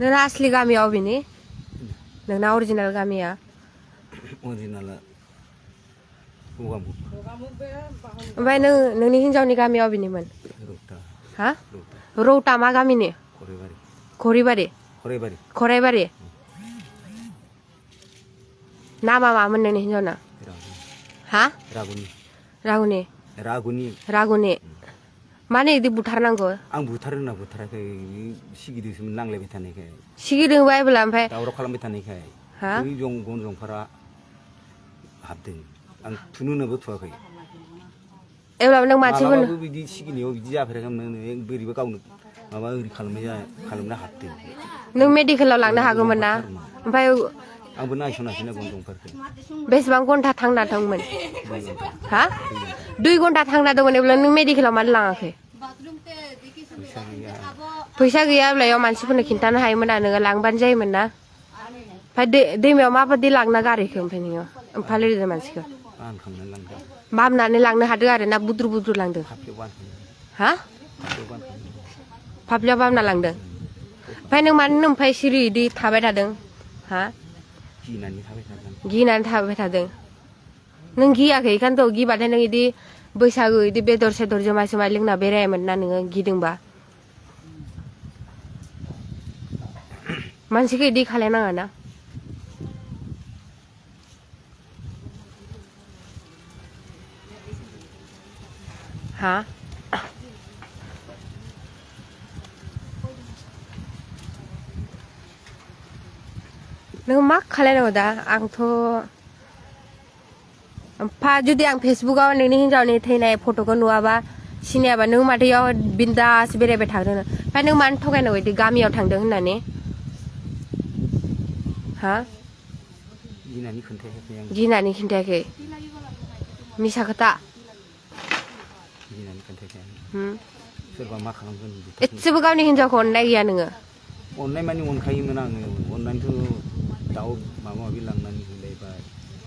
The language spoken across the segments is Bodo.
नोंना असलि गामिया अबेनि नोंना अरिजिनेल गामिया अरिजिनेला गगामुग ओमफ्राय नोंनि हिनजावनि गामिया अबेनिमोन रौता हा रौता मा गामिनि खरिबारि खराइबारि नामा मामोन नोंनि हिनजावना हा रागुनि माने इदि बुथारनांगौ आं बुथारो होनना बुथाराखै सिगिदोंसोमोन नांलायबाय थानायखाय सिगिदोंबा अब्ला ओमफ्राय दावराव खालामबाय थानायखाय बै गन जंफारा हाबदों आं थुनो होनोबो थुवाखै एब्लाबो नों मानसिफोरनो मालाबाबो बिदि सिगिनायाव बिदि जाफेराखैमोन बोरैबा गावनो माबा ओरै खालामना हाबदों नों मेडिकेलाव लांनो हागौमोन ना ओमफ्राय आंबो नायसनाखैना गन जंफारखौ बेसेबां घन्टा थांना दंमोन हा 2 घन्टा थांना दंमोन अब्ला नों मेडिकेलाव मानो लाङाखै फैसा गैयाब्ला याव मानसिफोरनो खिन्थानो हायोमोन नोङो लांबानो जायोमोन ना ओमफ्राय दैमायाव माबादि लांना गारहैखो ओमफ्राय नोङो फालिदो मानसिखौ बामनानै लांनो हादों आरो ना बुद्रु लांदों हा फाफ्लियाव बामना लांदों ओमफ्राय नों मानो ओमफ्राय सिरि इदि थाबाय थादों हा गिनानै थाबाय थादों नों गियाखै इखायनोथ' गिबाथाय नों इदि बैसागु इदि बेदर सेदर जुमाय लोंना बेरायामोन ना नोङो गिदोंबा मानसिखौ इदि खालायनाङा ना हा नों मा खालायनांगौ दा आंथ' जुदि आं फेसबुकाव नोंनि हिनजावनि थैनाय फट'खौ नुवाबा सिनायाबा नों माथो इयाव बिन्दास बेरायबाय थादों ओमफ्राय नों मानो थगायनांगौ इदि गामियाव थांदों होननानै हा गिनानै खिन्थायाखै मिसा खोथा सोरबा मा खालामगोन एसेबो गावनि हिनजावखौ अननाय गैया नोङो अननाय मानि अनखायोमोन आङो अननानैथ' दाउ माबा माबि लांनानै होलायबाय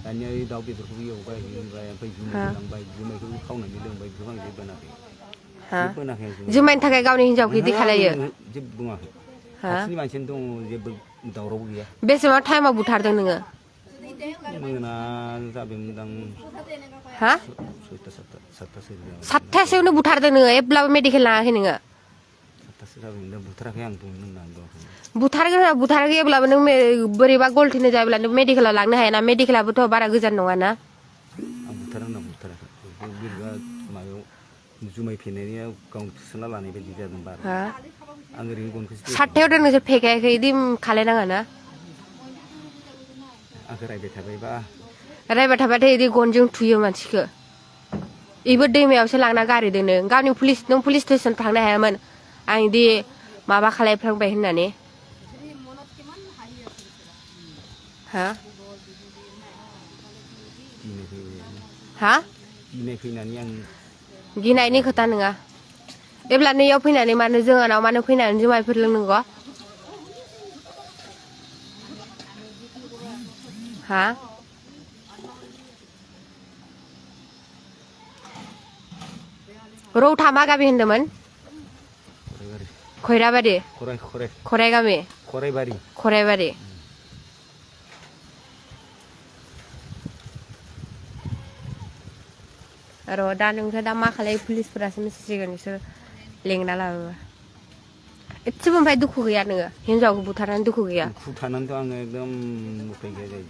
दानिया दाउ बेदरखौबो एवबाय होबाय ओमफ्राय जुमायबो लांबाय जुमायखौबो खावनानै लोंबाय गोबां जेबोनाखै जुमायनि थाखाय गावनि हिनजावखौ इदि खालायो जेबो बुङाखै खाथिनि मानसियानो दङ जेबो दावरावबो गैया बेसेबां टाइमाव बुथारदों नोङो मोना जाबायमोनदां हा 7थासोआवनो बुथारदों नोङो एब्लाबो मेडिकेल लाङाखै नोङो 7थासो जाबायमोन बुथाराखै आं बुथाराखै अब्लाबो नों बोरैबा गलथिनो जायोब्ला नों मेडिकेलाव लांनो हायाना मेडिकेलाबोथ' बारा गोजान नङाना आं बुथाराखै बोरैबा माबायाव जुमाय फेनाया गावनो थुसोमना लानाय बायदि जादों बारा आं ओरैनो गनखौसो 7थायाव नोंसोर फेखायाखै इदि खालायनाङा ना आंखौ रायबाय थाबाथाय इदि गनजों थुयो मानसिखौ इबो दैमायावसो लांना गारहैदों नों गावनि नों पुलिस स्टेसन थांनो हायामोन आं इदि माबा खालायफ्लांबाय होननानै हा हा गिनायनि खोथा नङा एब्ला नैयाव फैनानै मानो जोंहानाव मानो फैनानै जुमायफोर लोंनांगौ हा रौता मा गामि होनदोंमोन खैराबारि खराइबारि र' दा नोंखौ दा मा खालायो पुलिसफोरासो मिथिसिगोन बिसोर लेंना लाबोबा एसेबो ओमफ्राय दुखु गैया नोङो हिनजावखौ बुथारनानै दुखु गैया दुखु थानानैथ' आङो एकदम उपाय गैया जायो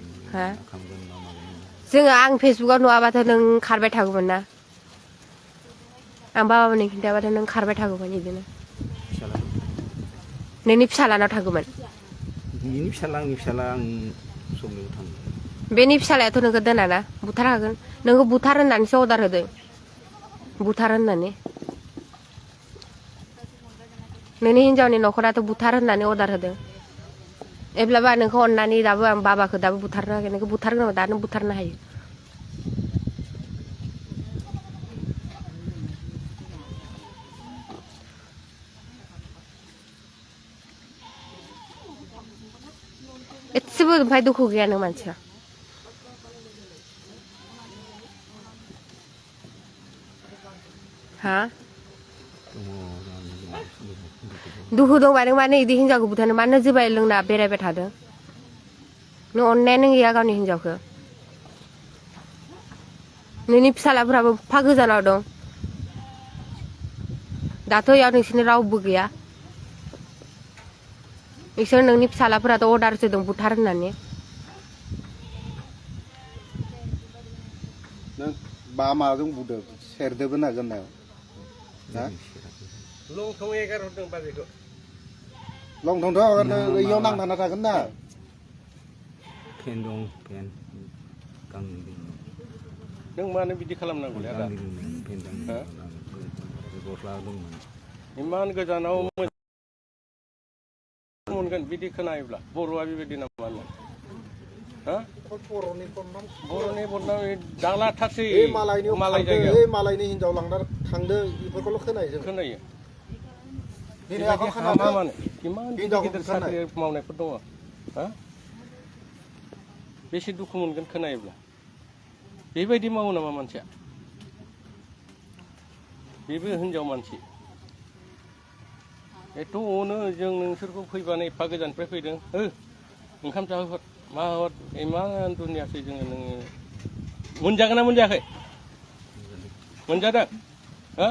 जोङो आं फेसबुकाव नुवाबाथ' नों खारबाय थागौमोन ना आं बाबामोननि खिन्थाबाथ' नों खारबाय थागौमोन बिदिनो नोंनि फिसालानाव थागौमोन बिनि फिसाला आंनि फिसाला आं सबनियाव थाङो बेनि फिसालायाथ' नोंखौ दोनाना बुथार हागोन नोंखौ बुथार होननानैसो अर्डार होदों बुथार होननानै नोंनि हिनजावनि न'खराथ' बुथार होननानै अर्डार होदों एब्लाबो नोंखौ अननानै दाबो आं बाबाखौ दाबो बुथारनो हायाखै नोंखौ बुथारगोन दा नों बुथारनो हायो एसेबो ओमफ्राय दुखु गैया नों मानसिया हा दुखु दंबा नों मानो इदि हिनजावखौ बुथारनो मानो जोबाय लोंना बेरायबाय थादों नों अननायानो गैया गावनि हिनजावखौ नोंनि फिसालाफोराबो फा गोजानाव दं दाथ' इयाव नोंसोरनि रावबो गैया इसोर नोंनि फिसालाफोराथ' अर्डारसो दं बुथार होननानै नों बा माजों बुदों सेरदोबो ना गोनायाव ना लंथं एगार हरदों बाजैखौ लंथंथ' हगारदों इयाव नांथाना थागोन ना फेन दं फेन गांनै दं नों मानो बिदि खालामनांगौलै आदा गांनै दंमोन फेन गस्ला दंमोन इमान गोजानाव मोनगोन बिदि खोनायोब्ला बर'आ बेबायदि नामा हा बर'नि बदनाम दालाथारसै मालाय जायगायाव मालायनि हिनजाव लांना थांदो बेफोरखौल' खोनायो खोनायो दिनै बेबायदि हामा मानो इमान गिदिर गिदिर साख्रि मावनायफोर दङ हा बेसे दुखु मोनगोन खोनायोब्ला बेबायदि मावो नामा मानसिया बेबो हिनजाव मानसि एथ' अनो जों नोंसोरखौ फैबानो एफा गोजाननिफ्राय फैदों ओंखाम जाहोहर मा हर इमान दुनियासै जोङो नोङो मोनजागोन ना मोनजायाखै मोनजादों हा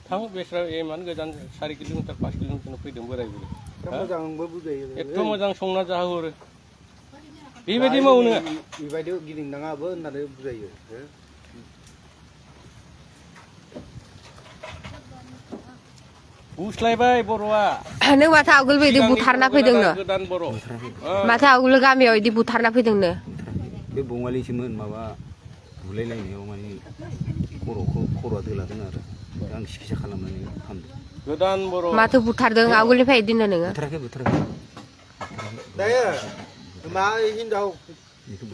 थां बेस्रा इमान गोजान 4 किल'मिटार 5 किल'मिटार फैदों बोराय बुरै मोजांबो बुजायो एथ' मोजां संना जाहोहरो बेबायदि मावो नोङो बेबायदि गिदिंनाङाबो होननानै बुजायो गुस्लायबाय बर'आ नों माथो आवगोल बिदि बुथारना फैदोंनो गोदान बर' माथो आवगोल गामियाव इदि बुथारना फैदोंनो बे बङालिसोमोन माबा बुलायलायनायाव माने खर'आ दोलादों आरो आं सिकित्सा खालामनानै हामदों गोदान बर' माथो बुथारदों आवगोलनिफ्राय इदिनो नोङो बुथाराखै दायो मा हिनजाव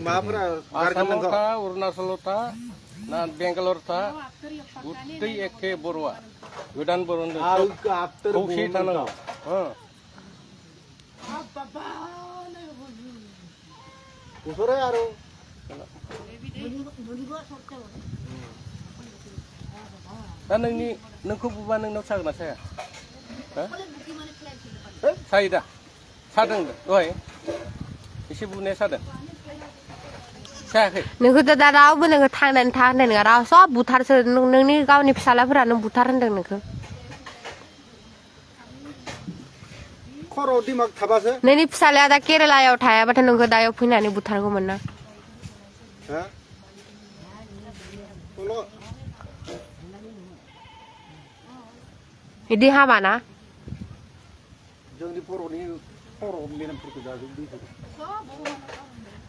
माबाफोरा आसामाव था अरुणाचलाव था ना बेंगालर था गुत्तै एखे बर'आ गोदान बर' खौसे थानांगौ ओमफ्राय आरो दा नोंखौ बुबा नोंनाव सागोन ना साया सायो दा सादों दहाय एसे बुनाया सादों सायाखै नोंखौथ' दा रावबो नोङो थांनानै था होननाय नङा राव सब बुथारसो नोंनि गावनि फिसालाफोरानो बुथार होनदों नोंखौ खर' दिमाग थाबासो नोंनि फिसालाया दा केरेलायाव थायाबाथाय नोंखौ दायाव फैनानै बुथारगौमोन ना बिदि हामा ना जोंनि बर'नि खर' मेलेमफोरखौ जाजोबदों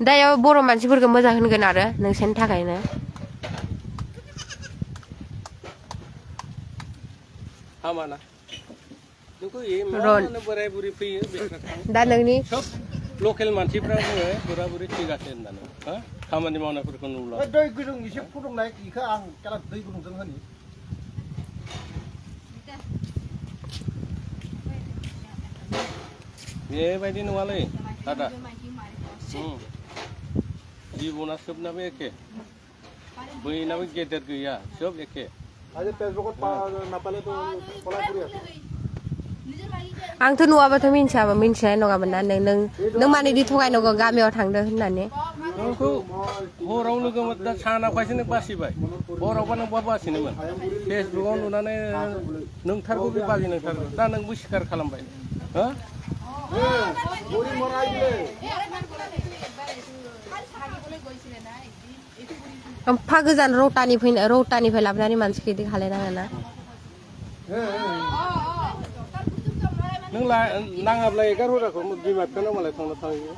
दायाव बर' मानसिफोरखौ मोजां होनगोन आरो नोंसोरनि थाखायनो हामा ना नोंखौ बोराय बुरि फैयो दा नोंनि सब लकेल मानसिफ्रा बुङो बोरा बुरि थैगासिनो होननानै खामानि मावनायफोरखौ नुब्ला दै गुदुं एसे फुदुंनाय बेखौ आं दै गुदुंजों होनि बेबायदि नङालै दादा जिबना सोबनाबो एखे बयनाबो गेदेर गैया सब एखे आंथ' नुवाबाथ' मिन्थिनाय नङामोन ना नों मानो इदि थगायनांगौ गामियाव थांदों होननानै नोंखौ हराव लोगो दा सानावखायसो नों बासिबाय हरावबा नों बहा बासिनोमोन फेसबुकाव नुनानै नोंथारगौ बे बाजै नोंथारगौ दा नोंबो सिखार खालामबाय एफा गोजान रौतानिफ्राय लाबोनानै मानसिखौ इदि खालायनाङा ना नों नाङाब्ला एगार हराखौ बिमा बिफानाव मालाय थांना थाहैयो